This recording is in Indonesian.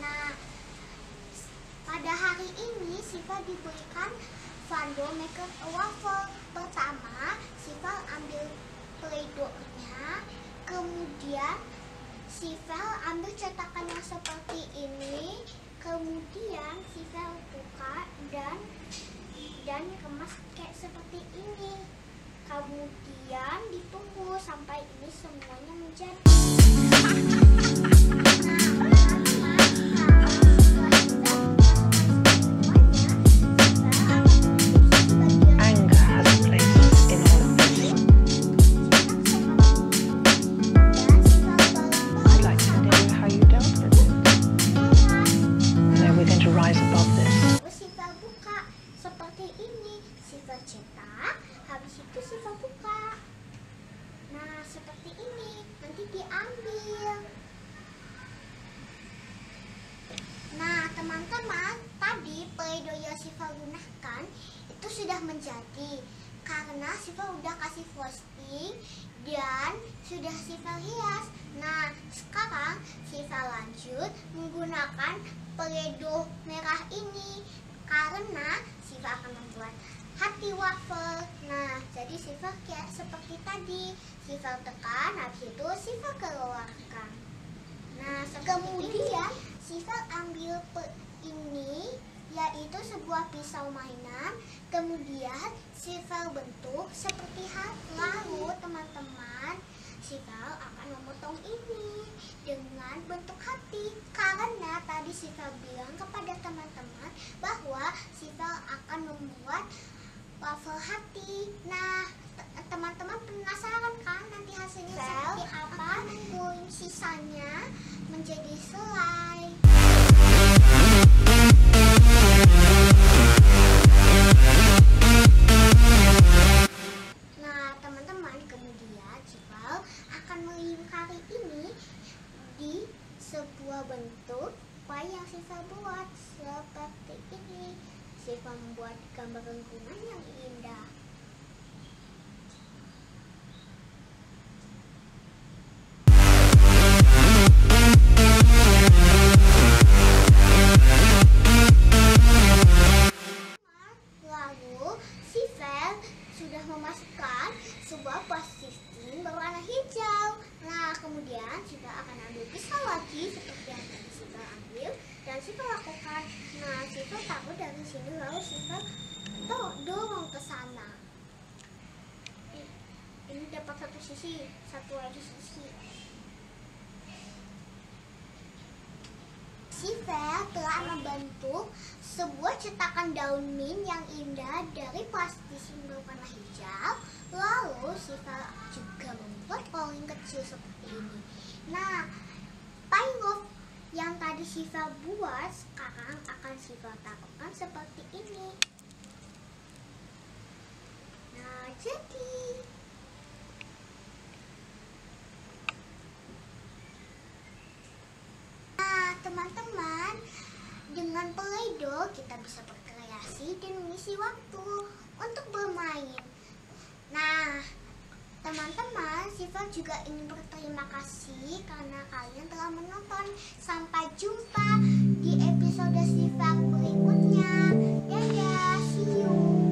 Nah, pada hari ini Siva diberikan Wafer Maker Wafel. Pertama, Siva ambil play-dohnya, kemudian Siva ambil cetakan yang seperti ini, kemudian Siva buka dan kemas kayak seperti ini. Kemudian ditunggu sampai ini semuanya menjadi. Cetak, habis itu Siva buka. Nah, seperti ini, nanti diambil. Nah, teman-teman, tadi play-doh yang Siva gunakan itu sudah menjadi karena Siva udah kasih frosting dan sudah Siva hias. Nah, sekarang Siva lanjut menggunakan play-doh merah ini karena Siva akan membuat hati wafel. Nah, jadi Siva kayak seperti tadi. Siva tekan, habis itu Siva keluarkan. Nah, kemudian Siva ambil ini, yaitu sebuah pisau mainan. Kemudian Siva bentuk seperti lalu teman-teman. Siva akan memotong ini dengan bentuk hati. Karena tadi Siva bilang kepada teman-teman bahwa Siva akan membuat wafel hati. Nah, teman-teman penasaran kan nanti hasilnya seperti apa? Tungguin sisanya menjadi selai. Nah, teman-teman, kemudian Siva akan melingkari ini di sebuah bentuk yang Siva buat seperti ini. Siva membuat gambar lingkungan yang indah. Lalu Siva sudah memasukkan sebuah plastik berwarna hijau. Nah, kemudian Siva akan ambil pisau lagi seperti yang tadi Siva ambil dan Siva lakukan. Nah, Siva taruh dari sini lalu Siva dorong ke sana. Ini dapat satu sisi, satu lagi sisi. Siva telah membentuk sebuah cetakan daun mint yang indah dari plastik berwarna hijau. Lalu Siva juga membuat rolling kecil seperti ini. Nah, payload yang tadi Siva buat sekarang akan Siva taruhkan seperti ini. Nah, jadi teman-teman, dengan play-doh kita bisa berkreasi dan mengisi waktu untuk bermain. Nah, teman-teman, Siva juga ingin berterima kasih karena kalian telah menonton. Sampai jumpa di episode Siva berikutnya. Dadah, see you.